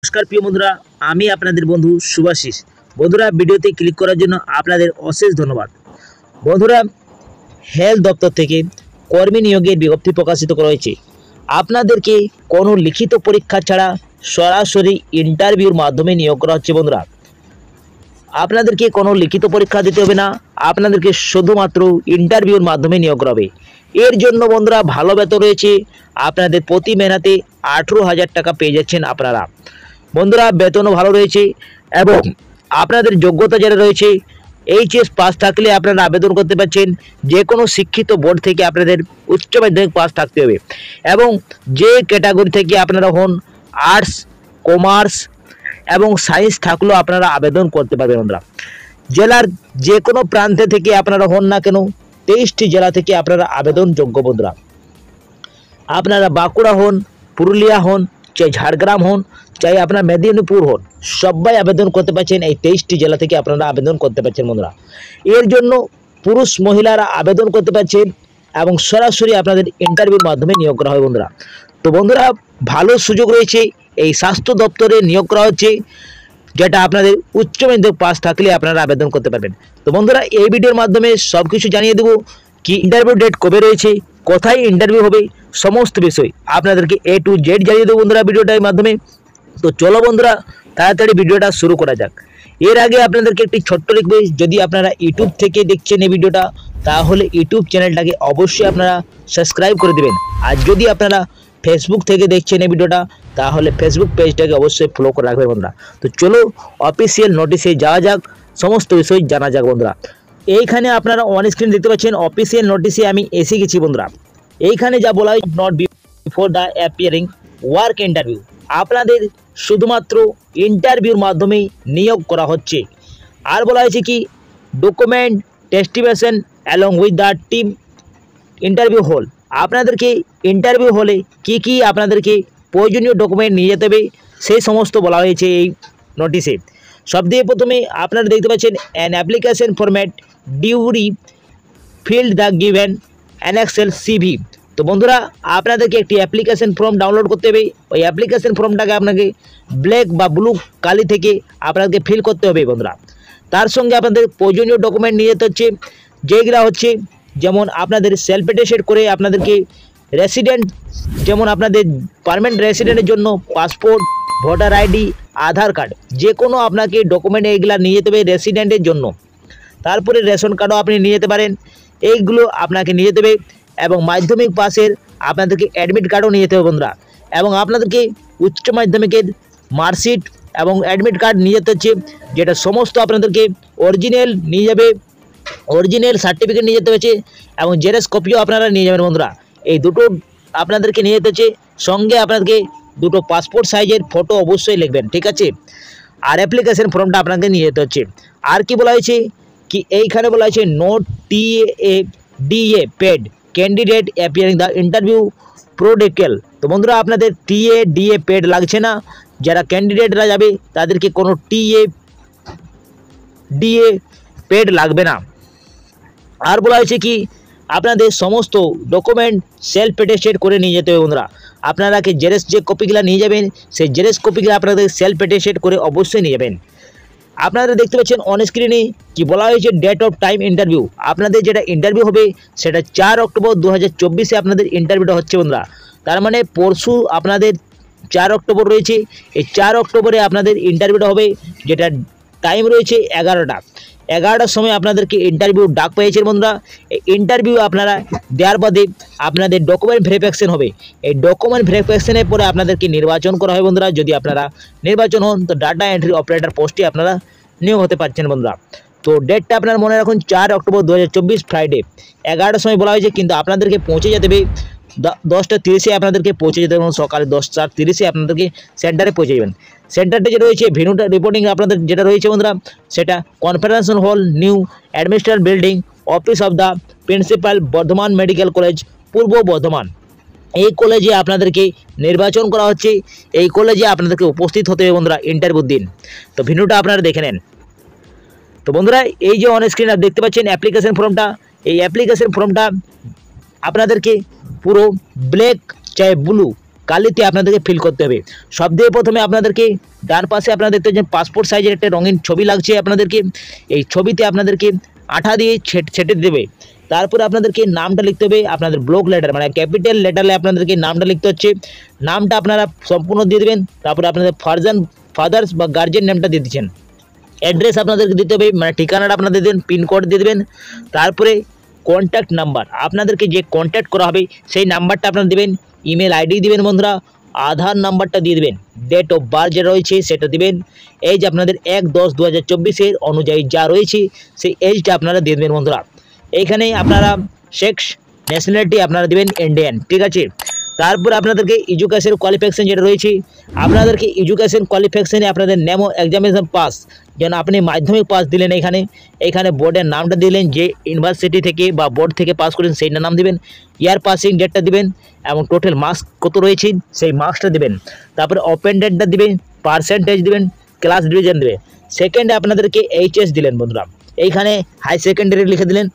নমস্কার প্রিয় বন্ধুরা, আমি আপনাদের বন্ধু শুভাশিস। বন্ধুরা, ভিডিওতে ক্লিক করার জন্য আপনাদের অশেষ ধন্যবাদ। বন্ধুরা, হেলথ দপ্তর থেকে কর্মী নিয়োগের বিজ্ঞপ্তি প্রকাশিত করা হয়েছে। আপনাদেরকে কোনো লিখিত পরীক্ষা ছাড়া সরাসরি ইন্টারভিউর মাধ্যমে নিয়োগ করা হচ্ছে। বন্ধুরা, আপনাদেরকে কোনো লিখিত পরীক্ষা দিতে হবে না, আপনাদেরকে শুধুমাত্র ইন্টারভিউর মাধ্যমে নিয়োগ করা হবে। এর জন্য বন্ধুরা ভালো বেতন রয়েছে। আপনাদের প্রতি মেয়াদে 18,000 টাকা পেয়ে যাচ্ছেন আপনারা। বন্ধুরা, বেতনও ভালো রয়েছে এবং আপনাদের যোগ্যতা যেটা রয়েছে, এইচএস পাস থাকলে আপনারা আবেদন করতে পারছেন। যে কোনো শিক্ষিত বোর্ড থেকে আপনাদের উচ্চ মাধ্যমিক পাস থাকতে হবে এবং যে ক্যাটাগরি থেকে আপনারা হন, আর্টস, কমার্স এবং সায়েন্স থাকলেও আপনারা আবেদন করতে পারবেন। বন্ধুরা, জেলার যে কোনো প্রান্তে থেকে আপনারা হন না কেন, 23টি জেলা থেকে আপনারা আবেদন যোগ্য। বন্ধুরা, আপনারা বাঁকুড়া হন, পুরুলিয়া হন, চাই ঝাড়গ্রাম হন, চাই আপনার মেদিনীপুর হন, সবাই আবেদন করতে পারছেন। এই 23টি জেলা থেকে আপনারা আবেদন করতে পারছেন। বন্ধুরা, এর জন্য পুরুষ মহিলারা আবেদন করতে পারছেন এবং সরাসরি আপনাদের ইন্টারভিউর মাধ্যমে নিয়োগ করা হয়। বন্ধুরা, তো বন্ধুরা ভালো সুযোগ রয়েছে। এই স্বাস্থ্য দপ্তরে নিয়োগ করা হচ্ছে, যেটা আপনাদের উচ্চ মাধ্যমিক পাস থাকলে আপনারা আবেদন করতে পারবেন। তো বন্ধুরা, এই ভিডিওর মাধ্যমে সব কিছু জানিয়ে দেবো, কি ইন্টারভিউ ডেট কবে রয়েছে, কোথায় ইন্টারভিউ হবে, সমস্ত বিষয় আপনাদেরকে A to Z জানিয়ে দেবো বন্ধুরা ভিডিওটার মাধ্যমে। তো চলো বন্ধুরা, তাড়াতাড়ি ভিডিওটা শুরু করা যাক। এর আগে আপনাদেরকে একটি ছোট্ট রিকোয়েস্ট, যদি আপনারা ইউটিউব থেকে দেখছেন এই ভিডিওটা, তাহলে ইউটিউব চ্যানেলটাকে অবশ্যই আপনারা সাবস্ক্রাইব করে দেবেন। আর যদি আপনারা ফেসবুক থেকে দেখছেন এই ভিডিওটা, তাহলে ফেসবুক পেজটাকে অবশ্যই ফলো করে রাখবেন। বন্ধুরা, তো চলো অফিসিয়াল নোটিশে যাওয়া যাক, সমস্ত বিষয় জানা যাক। বন্ধুরা, এইখানে আপনারা অন স্ক্রিন দেখতে পাচ্ছেন, অফিসিয়াল নোটিশে আমি এসে গেছি। বন্ধুরা, এইখানে যা বলা হয়, not before the appearing work interview, আপনাদের শুধুমাত্র ইন্টারভিউর মাধ্যমেই নিয়োগ করা হচ্ছে। আর বলা হয়েছে কি, document testification along with the team interview হল, আপনাদেরকে ইন্টারভিউ হলে কি কি আপনাদেরকে প্রয়োজনীয় ডকুমেন্ট নিয়ে যেতে হবে, সেই সমস্ত বলা হয়েছে এই নোটিশে। সবথেকে প্রথমে আপনারা দেখতে পাচ্ছেন, an application format duly filled the given annexure CV. তো বন্ধুরা, আপনাদেরকে একটি অ্যাপ্লিকেশন ফর্ম ডাউনলোড করতে হবে। ওই অ্যাপ্লিকেশন ফর্মটাকে আপনাকে ব্ল্যাক বা ব্লু কালি থেকে আপনাকে ফিল করতে হবে। বন্ধুরা, তার সঙ্গে আপনাদের প্রয়োজনীয় ডকুমেন্ট নিয়ে যেতে হচ্ছে, যেগুলো হচ্ছে যেমন আপনাদের সেলফ অ্যাটেস্টেড করে আপনাদেরকে রেসিডেন্ট, যেমন আপনাদের পার্মানেন্ট রেসিডেন্টের জন্য পাসপোর্ট, ভোটার আইডি, আধার কার্ড, যে কোনো আপনাকে ডকুমেন্ট এইগুলা নিয়ে যেতে হবে রেসিডেন্টের জন্য। তারপরে রেশন কার্ডও আপনি নিয়ে যেতে পারেন, এইগুলো আপনাকে নিয়ে যেতে হবে। এবং মাধ্যমিক পাসের আপনাদেরকে অ্যাডমিট কার্ডও নিয়ে যেতে হবে। বন্ধুরা, এবং আপনাদেরকে উচ্চ মাধ্যমিকের মার্কশিট এবং অ্যাডমিট কার্ড নিয়ে যেতে হচ্ছে, যেটা সমস্ত আপনাদেরকে অরিজিনাল নিয়ে যাবে, অরিজিনাল সার্টিফিকেট নিয়ে যেতে হচ্ছে এবং জেরক্স কপিও আপনারা নিয়ে যাবেন। বন্ধুরা, এই দুটো আপনাদেরকে নিয়ে যেতে হচ্ছে। সঙ্গে আপনাদেরকে দুটো পাসপোর্ট সাইজের ফটো অবশ্যই লিখবেন, ঠিক আছে। আর অ্যাপ্লিকেশন ফর্মটা আপনাকে নিয়ে যেতে হচ্ছে। আর কি বলা হয়েছে, কি এইখানে বলা হয়েছে, note TA paid candidate appearing the interview প্রোডেকেল। তো বন্ধুরা, আপনাদের TA পেড লাগছে না। যারা ক্যান্ডিডেটরা যাবে তাদেরকে কোনো TA পেড লাগবে না। আর বলা হয়েছে কি, আপনাদের সমস্ত ডকুমেন্ট সেলফ অ্যাটেস্টেড করে নিয়ে যেতে হবে। বন্ধুরা, আপনারা কি জেরক্স যে কপিগুলো নিয়ে যাবেন, সেই জেরক্স কপিগুলো আপনাদের সেলফ অ্যাটেস্টেড করে অবশ্যই নিয়ে যাবেন। আপনারা দেখতে পাচ্ছেন অন স্ক্রিনে কি বলা হয়েছে, ডেট অফ টাইম ইন্টারভিউ। আপনাদের যেটা ইন্টারভিউ হবে সেটা 4 অক্টোবর 2024 আপনাদের ইন্টারভিউটা হচ্ছে। বন্ধুরা, তার মানে পরশু আপনাদের 4 অক্টোবর রয়েছে। এই 4 অক্টোবরে আপনাদের ইন্টারভিউটা হবে, যেটা টাইম রয়েছে 11টার সময় আপনাদেরকে ইন্টারভিউ ডাক পেয়েছেন। বন্ধুরা, এই ইন্টারভিউ আপনারা দেওয়ার বাদে আপনাদের ডকুমেন্ট ভেরিফিকেশন হবে। এই ডকুমেন্ট ভেরিফিকেশনের পরে আপনাদেরকে নির্বাচন করা হয়। বন্ধুরা, যদি আপনারা নির্বাচন হন, তো ডাটা এন্ট্রি অপারেটর পোস্টে আপনারা নিয়োগ হতে পারছেন। বন্ধুরা, তো ডেটটা আপনারা মনে রাখুন, 4 অক্টোবর 2024 ফ্রাইডে 11টার সময় বলা হয়েছে, কিন্তু আপনাদেরকে পৌঁছে যেতে হবে 10টা 30-এ আপনাদেরকে পৌঁছে যেতে হবে। সকালে 10টা 30-এ আপনাদেরকে সেন্টারে পৌঁছে যাবেন। সেন্টারটা যেটা রয়েছে, ভেন্যুটা রিপোর্টিং আপনাদের যেটা রয়েছে বন্ধুরা, সেটা conference hall, new administration building, office of the principal, Bardhaman medical college, পূর্ব বর্ধমান। এই কলেজে আপনাদেরকে নির্বাচন করা হচ্ছে। এই কলেজে আপনাদেরকে উপস্থিত হতে হবে বন্ধুরা ইন্টারভিউর দিন। তো ভিডিওটা আপনারা দেখে নেন। তো বন্ধুরা, এই যে অন স্ক্রিন আপনি দেখতে পাচ্ছেন অ্যাপ্লিকেশন ফর্মটা, এই অ্যাপ্লিকেশন ফর্মটা আপনাদেরকে পুরো ব্ল্যাক চাই ব্লু কালিতে আপনাদেরকে ফিল করতে হবে। সবথেকে প্রথমে আপনাদেরকে ডান পাশে আপনারা দেখতে পাচ্ছেন পাসপোর্ট সাইজের একটা রঙিন ছবি লাগছে আপনাদেরকে। এই ছবিতে আপনাদেরকে আঠা দিয়ে ছেটে দেবে। তারপরে আপনাদেরকে নামটা লিখতে হবে, আপনাদের ব্লক লেটার মানে ক্যাপিটাল লেটারে আপনাদেরকে নামটা লিখতে হচ্ছে। নামটা আপনারা সম্পূর্ণ দিয়ে দেবেন। তারপরে আপনাদের ফাদার্স বা গার্জেন নেমটা দিয়ে দিচ্ছেন। অ্যাড্রেস আপনাদেরকে দিতে হবে, মানে ঠিকানাটা আপনাদের দেবেন, পিনকোড দিয়ে দেবেন। তারপরে কন্ট্যাক্ট নাম্বার, আপনাদেরকে যে কন্ট্যাক্ট করা হবে সেই নাম্বারটা আপনারা দেবেন। ইমেল আইডি দিবেন বন্ধুরা, আধার নাম্বারটা দিয়ে দেবেন, ডেট অফ বার্থ যেটা রয়েছে সেটা দিবেন। এজ আপনাদের 1/10/2024 অনুযায়ী যা রয়েছে সেই এজটা আপনারা দিয়ে দেবেন বন্ধুরা। এইখানে আপনারা সেক্স ন্যাশনালিটি আপনারা দিবেন ইন্ডিয়ান, ঠিক আছে। তারপর আপনাদেরকে এডুকেশন কোয়ালিফিকেশন যেটা রয়েছে, আপনাদেরকে এডুকেশন কোয়ালিফিকেশনে আপনাদের নেমো এক্সামিনেশন পাস, যেন আপনি মাধ্যমিক পাস দিলেন এইখানে বোর্ডের নামটা দিলেন, যে ইউনিভার্সিটি থেকে বা বোর্ড থেকে পাস করেন সেইটা নাম দিবেন, ইয়ার পাসিং ডেটটা দিবেন এবং টোটাল মার্কস কত রয়েছে সেই মার্কসটা দিবেন। তারপরে ওপেন ডেটটা দিবেন, পার্সেন্টেজ দিবেন, ক্লাস ডিভিশন দেবেন। সেকেন্ডে আপনাদেরকে এইচএস দিলেন বন্ধুরা, এইখানে হাই সেকেন্ডারি লিখে দিলেন,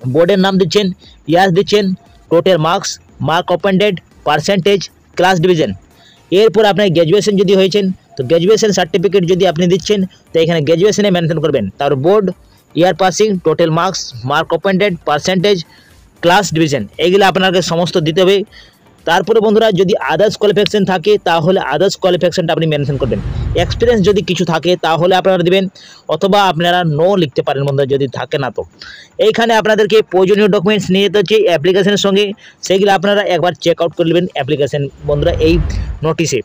বোর্ডের নাম দিচ্ছেন, ইয়ার্স দিচ্ছেন, total marks, mark open date, percentage, class division. এরপর আপনার গ্র্যাজুয়েশন যদি হয়েছেন তো গ্র্যাজুয়েশন সার্টিফিকেট যদি আপনি দিচ্ছেন তো এখানে গ্র্যাজুয়েশনে মেনশন করবেন। তার board, year passing, total marks, mark open date, percentage, class division, এগুলো আপনাকে সমস্ত দিতে হবে। তারপরে বন্ধুরা যদি আদার্স কোয়ালিফিকেশন থাকে তাহলে আদার্স কোয়ালিফিকেশনটা আপনি মেনশন করবেন। এক্সপিরিয়েন্স যদি কিছু থাকে তাহলে আপনারা দিবেন, অথবা আপনারা নো লিখতে পারেন বন্ধুরা যদি থাকে না তো। এইখানে আপনাদেরকে প্রয়োজনীয় ডকুমেন্টস নিয়ে যেতে হচ্ছে অ্যাপ্লিকেশনের সঙ্গে, সেগুলো আপনারা একবার চেক আউট করে নেবেন অ্যাপ্লিকেশন বন্ধুরা এই নোটিশে।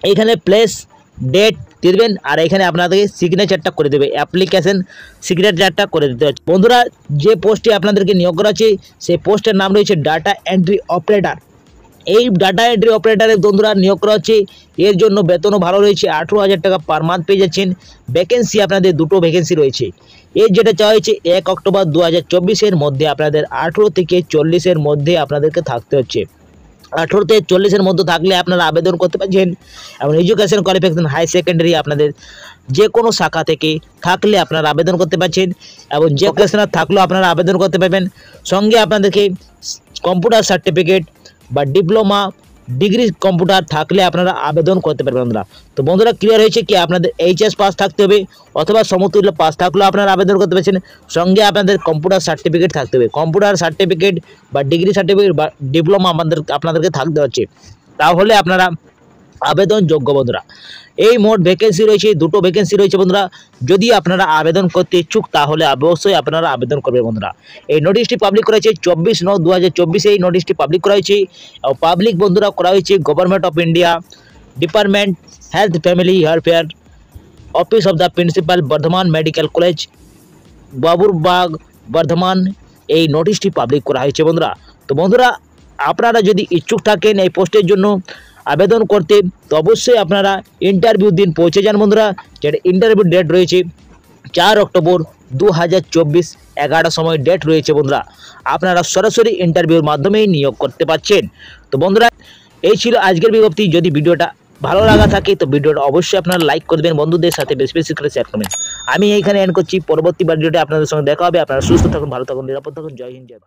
এইখানে প্লেস ডেট দিয়ে দেবেন, আর এখানে আপনাদেরকে সিগনেচারটা করে দেবে, অ্যাপ্লিকেশন সিগনেচারটা করে দিতে হচ্ছে বন্ধুরা। যে পোস্টে আপনাদেরকে নিয়োগ করা আছে সেই পোস্টের নাম রয়েছে ডাটা এন্ট্রি অপারেটর। এই ডাটা এন্ট্রি অপারেটরের বন্ধুরা নিয়োগ করা হচ্ছে, এর জন্য বেতনও ভালো রয়েছে, 18,000 টাকা পার মান্থ পেয়ে যাচ্ছেন। ভ্যাকেন্সি আপনাদের দুটো ভ্যাকেন্সি রয়েছে। এর যেটা চাওয়া হয়েছে 1 অক্টোবর 2024 মধ্যে আপনাদের 18 থেকে 40 মধ্যে আপনাদেরকে থাকতে হচ্ছে। 18 থেকে 40 মধ্যে থাকলে আপনারা আবেদন করতে পারছেন। এবং এডুকেশন কোয়ালিফিকেশন হাই সেকেন্ডারি আপনাদের যে কোনো শাখা থেকে থাকলে আপনারা আবেদন করতে পারছেন, এবং যে কোয়ালিফিকেশন থাকলেও আপনারা আবেদন করতে পারবেন। সঙ্গে আপনাদেরকে কম্পিউটার সার্টিফিকেট বা ডিপ্লোমা ডিগ্রি কম্পিউটার থাকলে আপনারা আবেদন করতে পারবেন বন্ধুরা। তো বন্ধুরা ক্লিয়ার হয়েছে কি আপনাদের এইচএস পাস থাকতে হবে, অথবা সমতুল্য পাস থাকলেও আপনারা আবেদন করতে পারছেন। সঙ্গে আপনাদের কম্পিউটার সার্টিফিকেট থাকতে হবে, কম্পিউটার সার্টিফিকেট বা ডিগ্রি সার্টিফিকেট বা ডিপ্লোমা আপনাদেরকে থাকতে হচ্ছে, তাহলে আপনারা আবেদন যোগ্য বন্ধুরা। এই মোট ভ্যাকেন্সি রয়েছে, দুটো ভ্যাকেন্সি রয়েছে বন্ধুরা। যদি আপনারা আবেদন করতে ইচ্ছুক তাহলে অবশ্যই আপনারা আবেদন করবেন বন্ধুরা। এই নোটিশটি পাবলিক করা হয়েছে 24/9/2024 এই নোটিশটি পাবলিক করা হয়েছে। পাবলিক বন্ধুরা করা হয়েছে government of India, department health family welfare, office of the principal Bardhaman medical college, Baburbag Bardhaman. এই নোটিশটি পাবলিক করা হয়েছে বন্ধুরা। তো বন্ধুরা আপনারা যদি ইচ্ছুক থাকেন এই পোস্টের জন্য আবেদন করতে, তো অবশ্যই আপনারা ইন্টারভিউ দিন পৌঁছে যান বন্ধুরা। যেটা ইন্টারভিউ ডেট রয়েছে 4 অক্টোবর 2024 11টার সময় ডেট রয়েছে বন্ধুরা। আপনারা সরাসরি ইন্টারভিউর মাধ্যমেই নিয়োগ করতে পারছেন। তো বন্ধুরা এই ছিল আজকের বিজ্ঞপ্তি। যদি ভিডিওটা ভালো লাগা থাকে তো ভিডিওটা অবশ্যই আপনারা লাইক করবেন, বন্ধুদের সাথে বেশি বেশি করে শেয়ার করবেন। আমি এইখানে এন্ড করছি, পরবর্তী ভিডিওতে আপনাদের সঙ্গে দেখা হবে। আপনারা সুস্থ থাকুন, ভালো থাকুন, নিরাপদ থাকুন। জয় হিন্দ, জয় ভারত।